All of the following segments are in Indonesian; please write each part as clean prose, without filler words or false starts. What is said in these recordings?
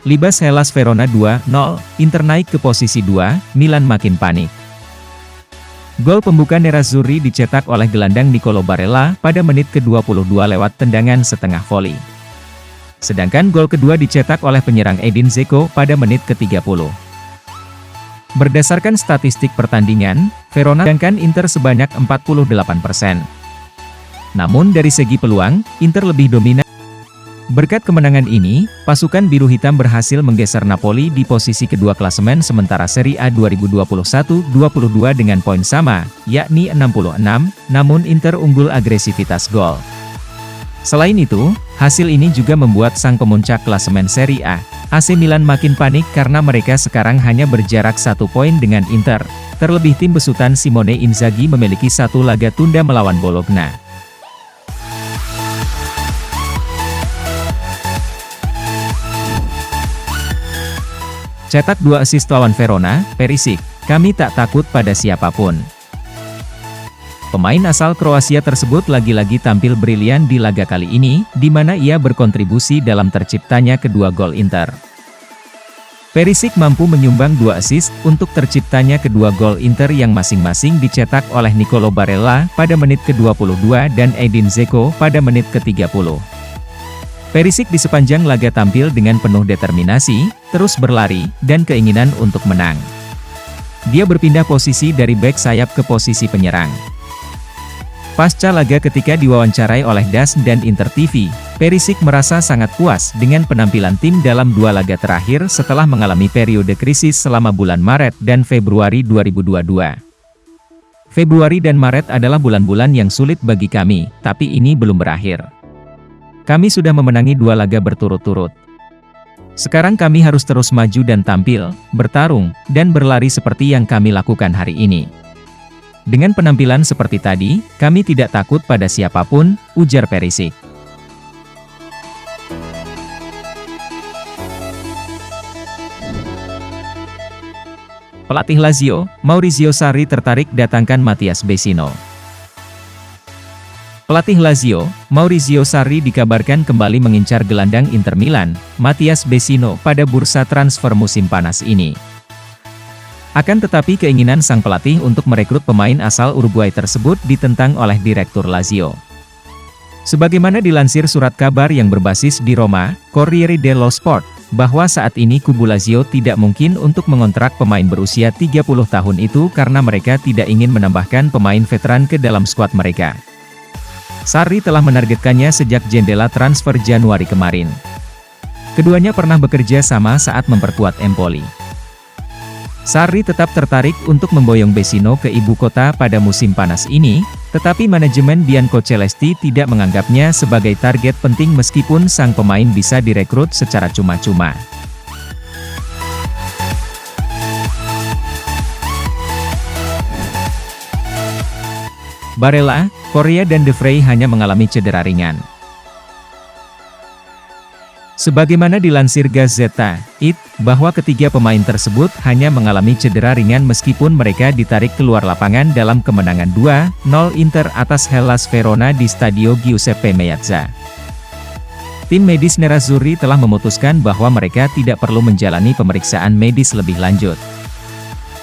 Libas Hellas Verona 2-0, Inter naik ke posisi 2, Milan makin panik. Gol pembuka Nerazzurri dicetak oleh gelandang Nicolo Barella pada menit ke-22 lewat tendangan setengah voli. Sedangkan gol kedua dicetak oleh penyerang Edin Dzeko pada menit ke-30. Berdasarkan statistik pertandingan, Verona menangkan Inter sebanyak 48%. Namun dari segi peluang, Inter lebih dominan. Berkat kemenangan ini, pasukan biru hitam berhasil menggeser Napoli di posisi kedua klasemen sementara Serie A 2021-22 dengan poin sama, yakni 66, namun Inter unggul agresivitas gol. Selain itu, hasil ini juga membuat sang pemuncak klasemen Serie A, AC Milan makin panik karena mereka sekarang hanya berjarak 1 poin dengan Inter. Terlebih tim besutan Simone Inzaghi memiliki 1 laga tunda melawan Bologna. Cetak 2 assist lawan Verona, Perisic, kami tak takut pada siapapun. Pemain asal Kroasia tersebut lagi-lagi tampil brilian di laga kali ini, di mana ia berkontribusi dalam terciptanya kedua gol Inter. Perisic mampu menyumbang 2 assist untuk terciptanya kedua gol Inter yang masing-masing dicetak oleh Nicolo Barella pada menit ke-22 dan Edin Dzeko pada menit ke-30. Perisic di sepanjang laga tampil dengan penuh determinasi, terus berlari, dan keinginan untuk menang. Dia berpindah posisi dari bek sayap ke posisi penyerang. Pasca laga ketika diwawancarai oleh DAS dan Inter TV, Perisic merasa sangat puas dengan penampilan tim dalam 2 laga terakhir setelah mengalami periode krisis selama bulan Maret dan Februari 2022. Februari dan Maret adalah bulan-bulan yang sulit bagi kami, tapi ini belum berakhir. Kami sudah memenangi 2 laga berturut-turut. Sekarang kami harus terus maju dan tampil, bertarung, dan berlari seperti yang kami lakukan hari ini. Dengan penampilan seperti tadi, kami tidak takut pada siapapun, ujar Perisic. Pelatih Lazio, Maurizio Sarri tertarik datangkan Matías Vecino. Pelatih Lazio, Maurizio Sarri dikabarkan kembali mengincar gelandang Inter Milan, Matías Vecino pada bursa transfer musim panas ini. Akan tetapi keinginan sang pelatih untuk merekrut pemain asal Uruguay tersebut ditentang oleh Direktur Lazio. Sebagaimana dilansir surat kabar yang berbasis di Roma, Corriere dello Sport, bahwa saat ini kubu Lazio tidak mungkin untuk mengontrak pemain berusia 30 tahun itu karena mereka tidak ingin menambahkan pemain veteran ke dalam skuad mereka. Sarri telah menargetkannya sejak jendela transfer Januari kemarin. Keduanya pernah bekerja sama saat memperkuat Empoli. Sarri tetap tertarik untuk memboyong Vecino ke ibu kota pada musim panas ini, tetapi manajemen Biancocelesti tidak menganggapnya sebagai target penting meskipun sang pemain bisa direkrut secara cuma-cuma. Barella, Correa dan De Vrij hanya mengalami cedera ringan. Sebagaimana dilansir Gazzetta It, bahwa ketiga pemain tersebut hanya mengalami cedera ringan meskipun mereka ditarik keluar lapangan dalam kemenangan 2-0 Inter atas Hellas Verona di Stadio Giuseppe Meazza. Tim medis Nerazzurri telah memutuskan bahwa mereka tidak perlu menjalani pemeriksaan medis lebih lanjut.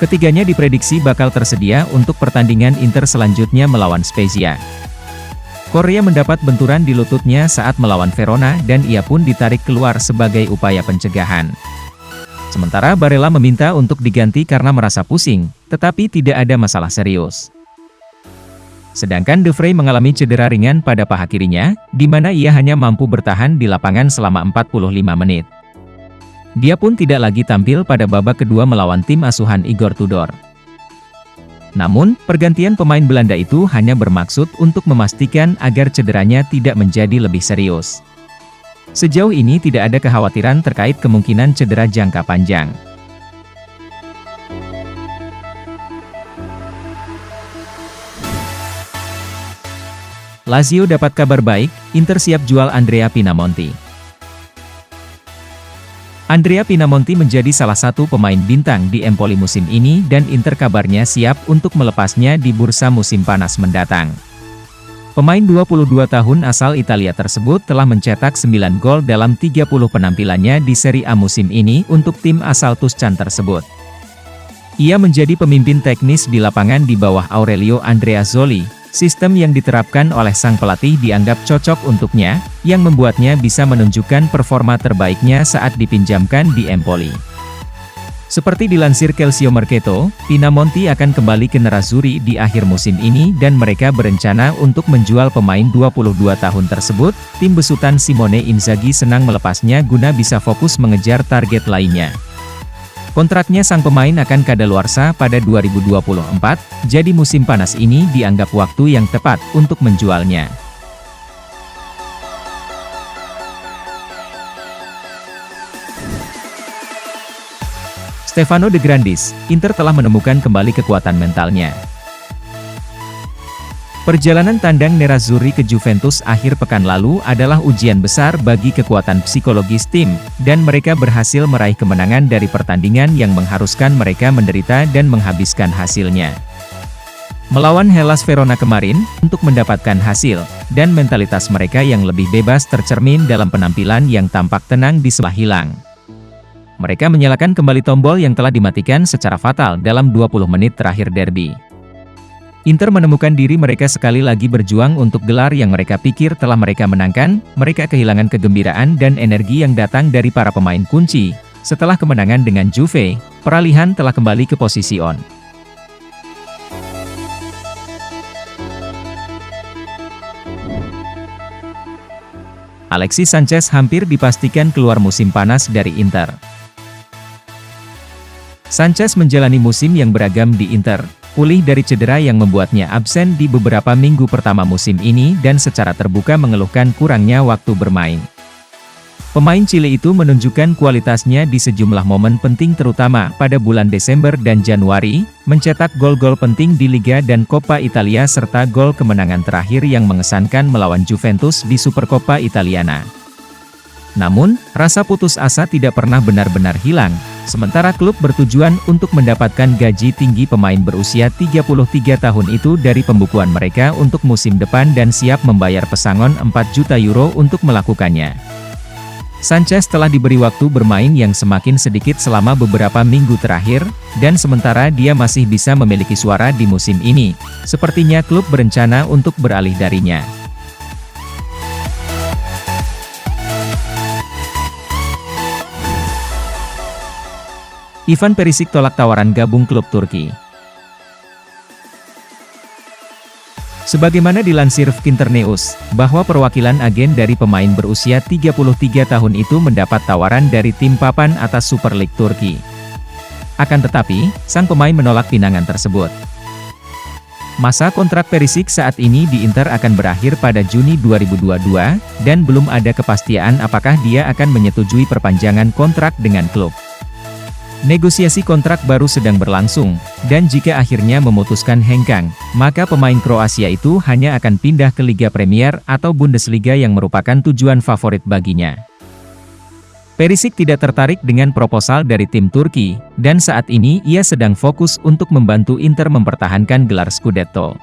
Ketiganya diprediksi bakal tersedia untuk pertandingan Inter selanjutnya melawan Spezia. Correa mendapat benturan di lututnya saat melawan Verona dan ia pun ditarik keluar sebagai upaya pencegahan. Sementara Barella meminta untuk diganti karena merasa pusing, tetapi tidak ada masalah serius. Sedangkan De Vrij mengalami cedera ringan pada paha kirinya, di mana ia hanya mampu bertahan di lapangan selama 45 menit. Dia pun tidak lagi tampil pada babak kedua melawan tim asuhan Igor Tudor. Namun, pergantian pemain Belanda itu hanya bermaksud untuk memastikan agar cederanya tidak menjadi lebih serius. Sejauh ini tidak ada kekhawatiran terkait kemungkinan cedera jangka panjang. Lazio dapat kabar baik, Inter siap jual Andrea Pinamonti. Andrea Pinamonti menjadi salah satu pemain bintang di Empoli musim ini dan Inter kabarnya siap untuk melepasnya di bursa musim panas mendatang. Pemain 22 tahun asal Italia tersebut telah mencetak 9 gol dalam 30 penampilannya di Serie A musim ini untuk tim asal Tuscan tersebut. Ia menjadi pemimpin teknis di lapangan di bawah Aurelio Andreazzoli. Sistem yang diterapkan oleh sang pelatih dianggap cocok untuknya, yang membuatnya bisa menunjukkan performa terbaiknya saat dipinjamkan di Empoli. Seperti dilansir Calcio Mercato, Pinamonti akan kembali ke Nerazzurri di akhir musim ini dan mereka berencana untuk menjual pemain 22 tahun tersebut. Tim besutan Simone Inzaghi senang melepasnya guna bisa fokus mengejar target lainnya. Kontraknya sang pemain akan kadaluarsa pada 2024, jadi musim panas ini dianggap waktu yang tepat untuk menjualnya. Stefano De Grandis, Inter telah menemukan kembali kekuatan mentalnya. Perjalanan tandang Nerazzurri ke Juventus akhir pekan lalu adalah ujian besar bagi kekuatan psikologis tim, dan mereka berhasil meraih kemenangan dari pertandingan yang mengharuskan mereka menderita dan menghabiskan hasilnya. Melawan Hellas Verona kemarin, untuk mendapatkan hasil, dan mentalitas mereka yang lebih bebas tercermin dalam penampilan yang tampak tenang di sebelah hilang. Mereka menyalakan kembali tombol yang telah dimatikan secara fatal dalam 20 menit terakhir derby. Inter menemukan diri mereka sekali lagi berjuang untuk gelar yang mereka pikir telah mereka menangkan. Mereka kehilangan kegembiraan dan energi yang datang dari para pemain kunci. Setelah kemenangan dengan Juve, peralihan telah kembali ke posisi on. Alexis Sanchez hampir dipastikan keluar musim panas dari Inter. Sanchez menjalani musim yang beragam di Inter, pulih dari cedera yang membuatnya absen di beberapa minggu pertama musim ini dan secara terbuka mengeluhkan kurangnya waktu bermain. Pemain Chile itu menunjukkan kualitasnya di sejumlah momen penting terutama pada bulan Desember dan Januari, mencetak gol-gol penting di Liga dan Coppa Italia serta gol kemenangan terakhir yang mengesankan melawan Juventus di Supercoppa Italiana. Namun, rasa putus asa tidak pernah benar-benar hilang, sementara klub bertujuan untuk mendapatkan gaji tinggi pemain berusia 33 tahun itu dari pembukuan mereka untuk musim depan dan siap membayar pesangon 4 juta euro untuk melakukannya. Sanchez telah diberi waktu bermain yang semakin sedikit selama beberapa minggu terakhir, dan sementara dia masih bisa memiliki suara di musim ini, sepertinya klub berencana untuk beralih darinya. Ivan Perisic tolak tawaran gabung klub Turki. Sebagaimana dilansir Finternews, bahwa perwakilan agen dari pemain berusia 33 tahun itu mendapat tawaran dari tim papan atas Super League Turki. Akan tetapi, sang pemain menolak pinangan tersebut. Masa kontrak Perisic saat ini di Inter akan berakhir pada Juni 2022, dan belum ada kepastian apakah dia akan menyetujui perpanjangan kontrak dengan klub. Negosiasi kontrak baru sedang berlangsung, dan jika akhirnya memutuskan hengkang, maka pemain Kroasia itu hanya akan pindah ke Liga Premier atau Bundesliga yang merupakan tujuan favorit baginya. Perisic tidak tertarik dengan proposal dari tim Turki, dan saat ini ia sedang fokus untuk membantu Inter mempertahankan gelar Scudetto.